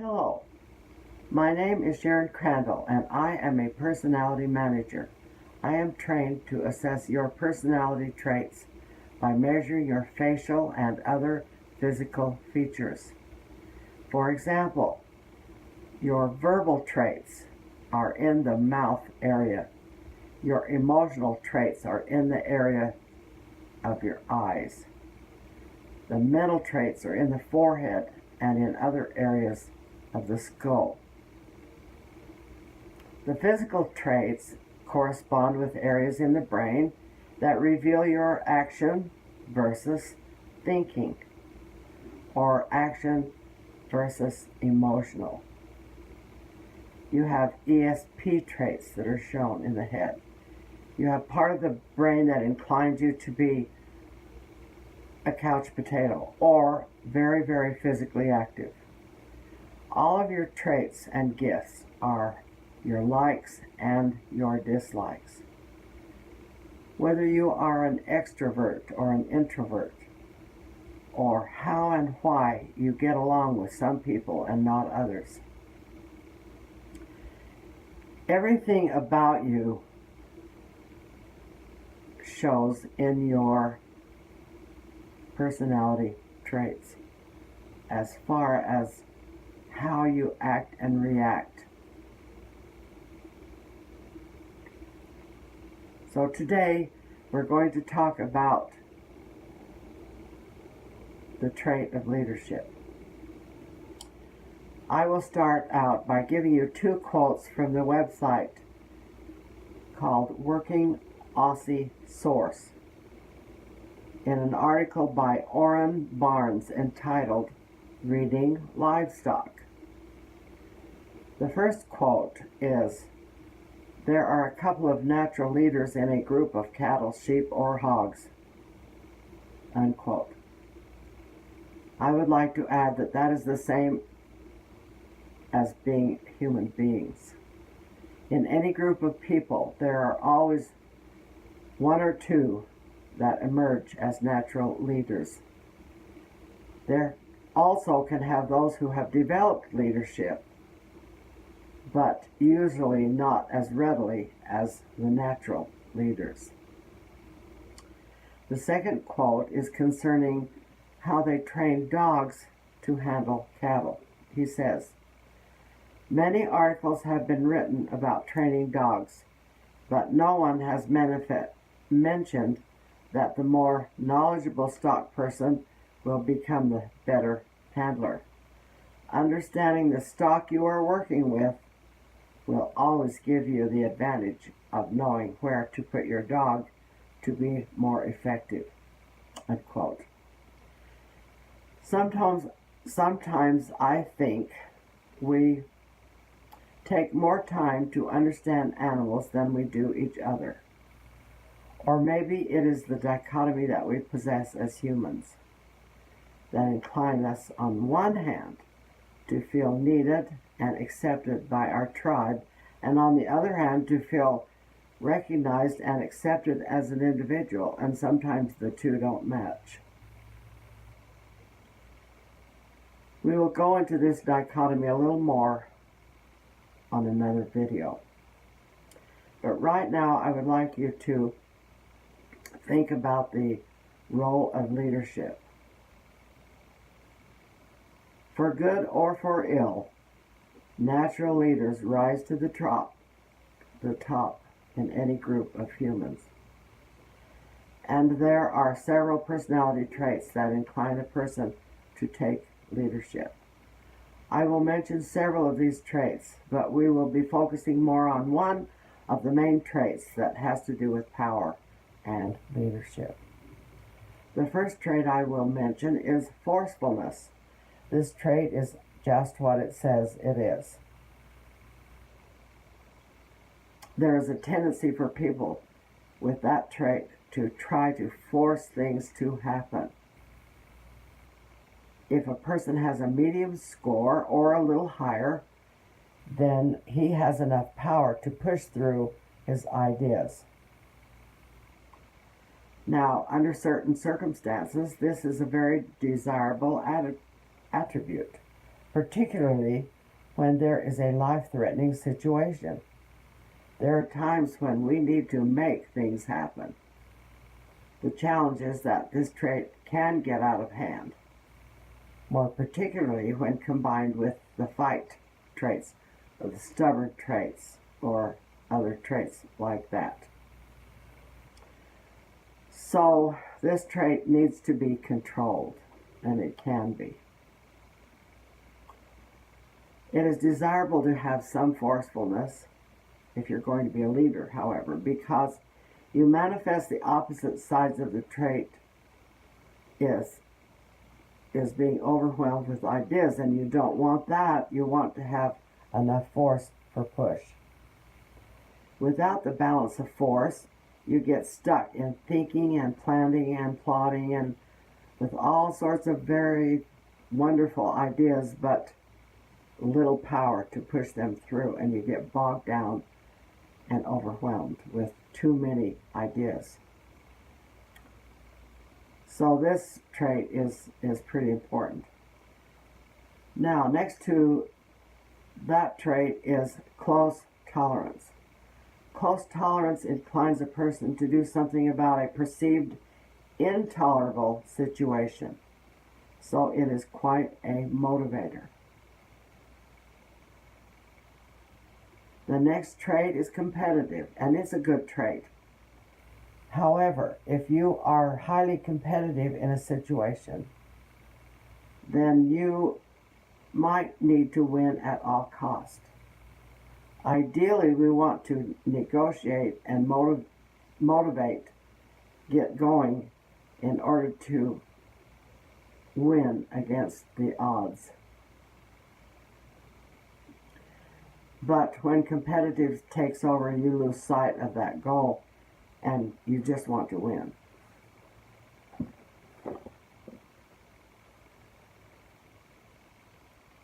Hello, my name is Sharon Crandall and I am a personality manager. I am trained to assess your personality traits by measuring your facial and other physical features. For example, your verbal traits are in the mouth area. Your emotional traits are in the area of your eyes. The mental traits are in the forehead and in other areas of the skull. The physical traits correspond with areas in the brain that reveal your action versus thinking, or action versus emotional. You have ESP traits that are shown in the head. You have part of the brain that inclines you to be a couch potato or very, very physically active. All of your traits and gifts are your likes and your dislikes. Whether you are an extrovert or an introvert, or how and why you get along with some people and not others. Everything about you shows in your personality traits as far as how you act and react. So today we're going to talk about the trait of leadership. I will start out by giving you two quotes from the website called Working Aussie Source in an article by Orrin Barnes entitled Reading Livestock. The first quote is, "There are a couple of natural leaders in a group of cattle, sheep, or hogs." Unquote. I would like to add that that is the same as being human beings. In any group of people, there are always one or two that emerge as natural leaders. There also can have those who have developed leadership, but usually not as readily as the natural leaders. The second quote is concerning how they train dogs to handle cattle. He says, "Many articles have been written about training dogs, but no one has mentioned that the more knowledgeable stock person will become the better handler. Understanding the stock you are working with will always give you the advantage of knowing where to put your dog to be more effective." Unquote. Sometimes I think we take more time to understand animals than we do each other. Or maybe it is the dichotomy that we possess as humans that incline us on one hand to feel needed and accepted by our tribe, and on the other hand to feel recognized and accepted as an individual, and sometimes the two don't match. We will go into this dichotomy a little more on another video. But right now I would like you to think about the role of leadership. For good or for ill, natural leaders rise to the top in any group of humans. And there are several personality traits that incline a person to take leadership. I will mention several of these traits, but we will be focusing more on one of the main traits that has to do with power and leadership. The first trait I will mention is forcefulness. This trait is just what it says it is. There is a tendency for people with that trait to try to force things to happen. If a person has a medium score or a little higher, then he has enough power to push through his ideas. Now, under certain circumstances, this is a very desirable attribute. particularly when there is a life-threatening situation. There are times when we need to make things happen. The challenge is that this trait can get out of hand, more particularly when combined with the fight traits or the stubborn traits or other traits like that. So this trait needs to be controlled, and it can be. It is desirable to have some forcefulness if you're going to be a leader, however, because you manifest the opposite sides of the trait is being overwhelmed with ideas, and you don't want that. You want to have enough force for push. Without the balance of force, you get stuck in thinking and planning and plotting and with all sorts of very wonderful ideas, but little power to push them through, and you get bogged down and overwhelmed with too many ideas. So this trait is pretty important. Now, next to that trait is close tolerance. Close tolerance inclines a person to do something about a perceived intolerable situation. So it is quite a motivator. The next trait is competitive, and it's a good trait. However, if you are highly competitive in a situation, then you might need to win at all cost. Ideally, we want to negotiate and motivate, get going in order to win against the odds. But when competitive takes over, you lose sight of that goal and you just want to win.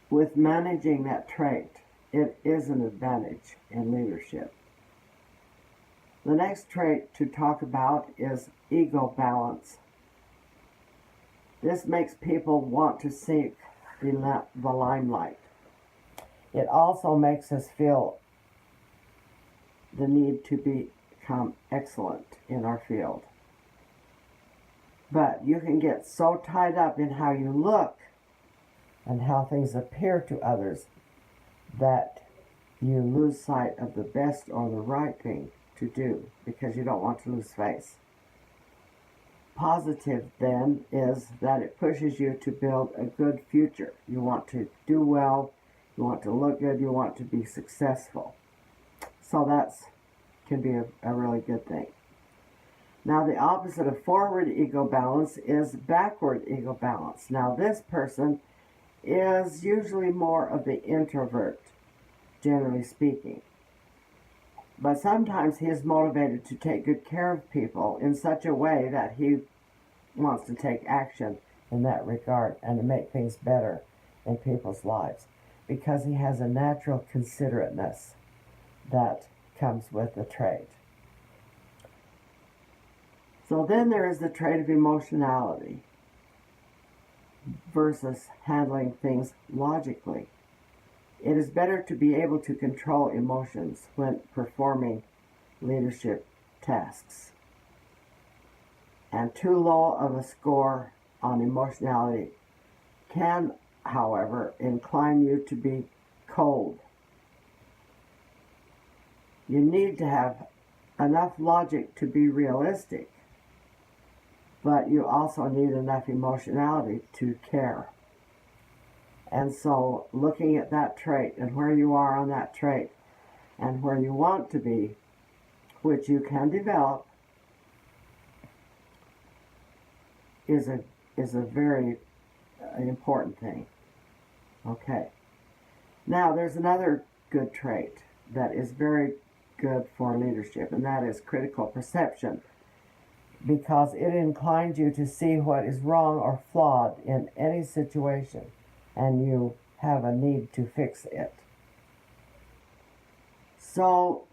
With managing that trait, it is an advantage in leadership. The next trait to talk about is ego balance. This makes people want to seek the limelight. It also makes us feel the need to become excellent in our field. But you can get so tied up in how you look and how things appear to others that you lose sight of the best or the right thing to do because you don't want to lose face. Positive, then, is that it pushes you to build a good future. You want to do well, you want to look good, you want to be successful. So that's can be a really good thing. Now, the opposite of forward ego balance is backward ego balance. Now, this person is usually more of the introvert, generally speaking. But sometimes he is motivated to take good care of people in such a way that he wants to take action in that regard and to make things better in people's lives because he has a natural considerateness that comes with the trait. So then there is the trait of emotionality versus handling things logically. It is better to be able to control emotions when performing leadership tasks. And too low of a score on emotionality can, however, incline you to be cold. You need to have enough logic to be realistic, but you also need enough emotionality to care. And so looking at that trait and where you are on that trait and where you want to be, which you can develop, is a very important thing. Okay. Now there's another good trait that is very good for leadership, and that is critical perception, because it inclines you to see what is wrong or flawed in any situation, and you have a need to fix it. So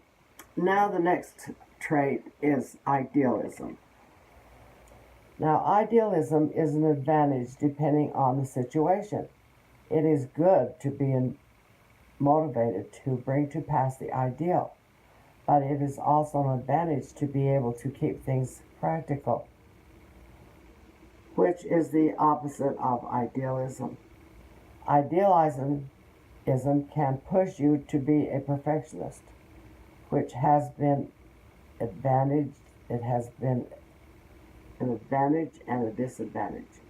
now the next trait is idealism. Now, idealism is an advantage depending on the situation. It is good to be motivated to bring to pass the ideal, but it is also an advantage to be able to keep things practical, which is the opposite of idealism. Idealism can push you to be a perfectionist, which has been advantage. It has been an advantage and a disadvantage.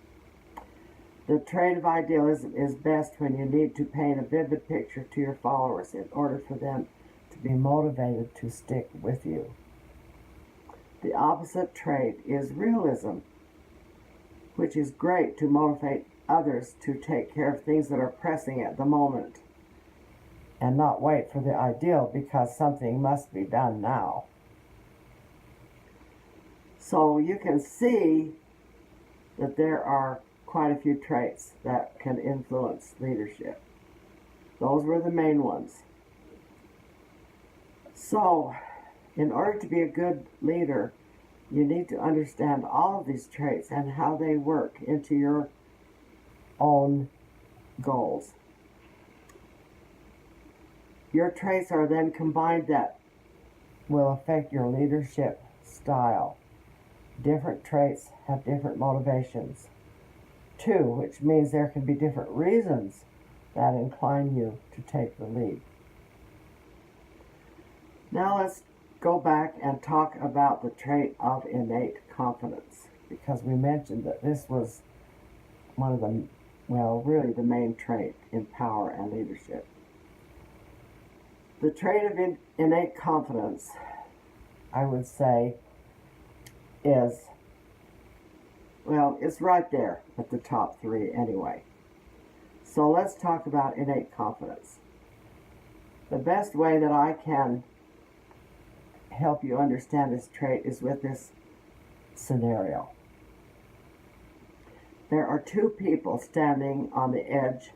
The trait of idealism is best when you need to paint a vivid picture to your followers in order for them to be motivated to stick with you. The opposite trait is realism, which is great to motivate others to take care of things that are pressing at the moment and not wait for the ideal because something must be done now. So you can see that there are quite a few traits that can influence leadership. Those were the main ones. So, in order to be a good leader, you need to understand all of these traits and how they work into your own goals. Your traits are then combined that will affect your leadership style. Different traits have different motivations. Too, which means there can be different reasons that incline you to take the lead. Now let's go back and talk about the trait of innate confidence, because we mentioned that this was one of the, really the main trait in power and leadership. The trait of innate confidence, I would say, is, it's right there at the top three anyway. So let's talk about innate confidence. The best way that I can help you understand this trait is with this scenario. There are two people standing on the edge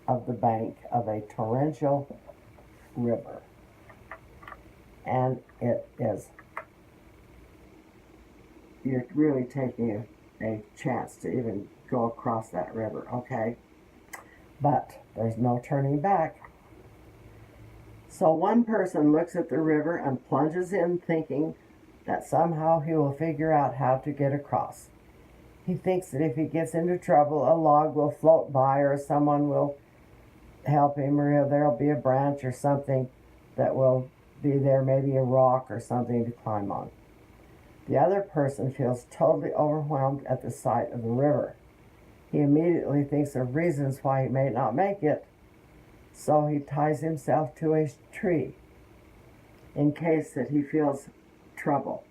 of the bank of a torrential river. And you're really taking a chance to even go across that river, okay? But there's no turning back. So one person looks at the river and plunges in thinking that somehow he will figure out how to get across. He thinks that if he gets into trouble, a log will float by or someone will help him, or there'll be a branch or something that will be there, maybe a rock or something to climb on. The other person feels totally overwhelmed at the sight of the river. He immediately thinks of reasons why he may not make it, so he ties himself to a tree in case that he feels trouble.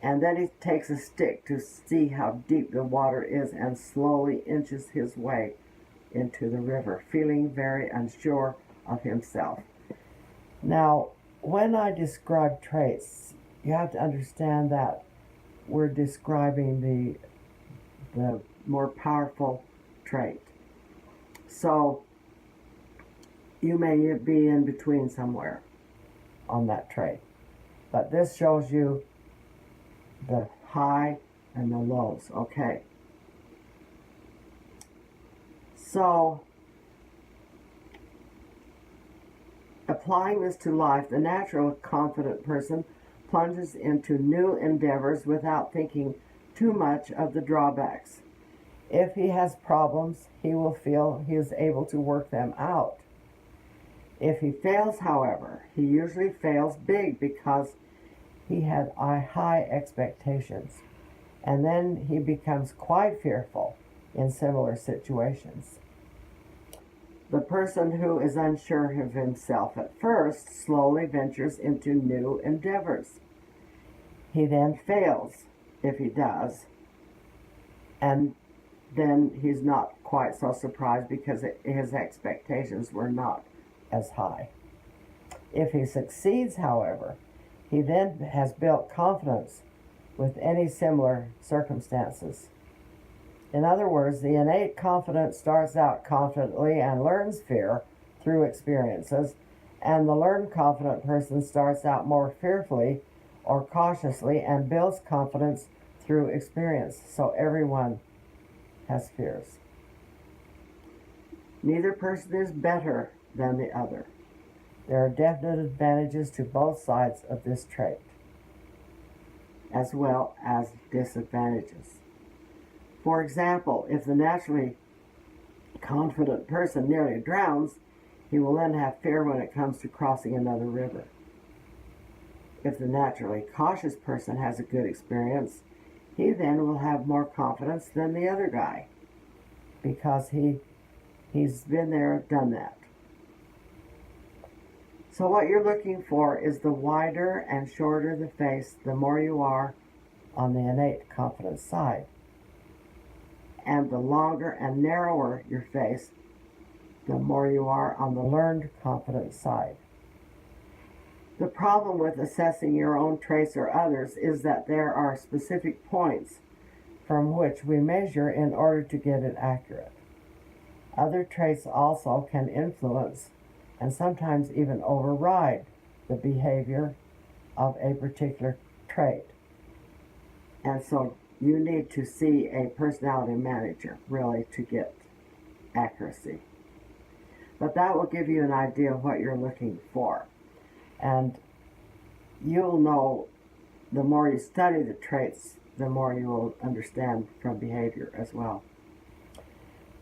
And then he takes a stick to see how deep the water is and slowly inches his way into the river, feeling very unsure of himself. Now, when I describe traits, you have to understand that we're describing the more powerful trait. So you may be in between somewhere on that trait. But this shows you the high and the lows, okay? So, applying this to life, the natural confident person plunges into new endeavors without thinking too much of the drawbacks. If he has problems, he will feel he is able to work them out. If he fails, however, he usually fails big because he had high expectations, and then he becomes quite fearful in similar situations. The person who is unsure of himself at first slowly ventures into new endeavors. He then fails, if he does, and then he's not quite so surprised because his expectations were not as high. If he succeeds, however, he then has built confidence with any similar circumstances. In other words, the innate confidence starts out confidently and learns fear through experiences, and the learned confident person starts out more fearfully or cautiously and builds confidence through experience. So everyone has fears. Neither person is better than the other. There are definite advantages to both sides of this trait, as well as disadvantages. For example, if the naturally confident person nearly drowns, he will then have fear when it comes to crossing another river. If the naturally cautious person has a good experience, he then will have more confidence than the other guy because he's been there, done that. So what you're looking for is the wider and shorter the face, the more you are on the innate confidence side. And the longer and narrower your face, the more you are on the learned confidence side. The problem with assessing your own traits or others is that there are specific points from which we measure in order to get it accurate. Other traits also can influence and sometimes even override the behavior of a particular trait. And so you need to see a personality manager really to get accuracy. But that will give you an idea of what you're looking for. And you'll know, the more you study the traits, the more you will understand from behavior as well.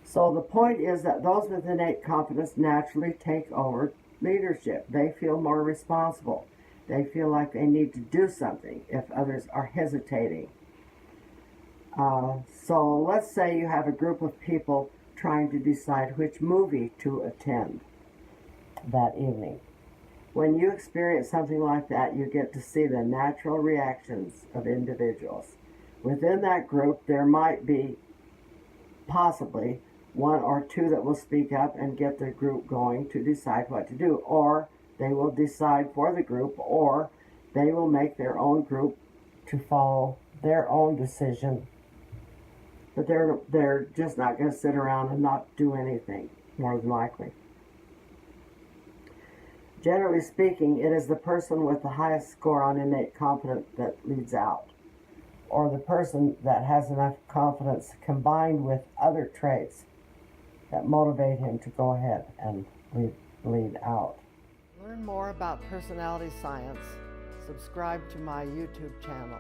So the point is that those with innate confidence naturally take over leadership. They feel more responsible. They feel like they need to do something if others are hesitating. So let's say you have a group of people trying to decide which movie to attend that evening. When you experience something like that, you get to see the natural reactions of individuals. Within that group, there might be possibly one or two that will speak up and get the group going to decide what to do, or they will decide for the group, or they will make their own group to follow their own decision. But they're just not going to sit around and not do anything, more than likely. Generally speaking, it is the person with the highest score on innate confidence that leads out, or the person that has enough confidence combined with other traits that motivate him to go ahead and lead out. Learn more about personality science. Subscribe to my YouTube channel.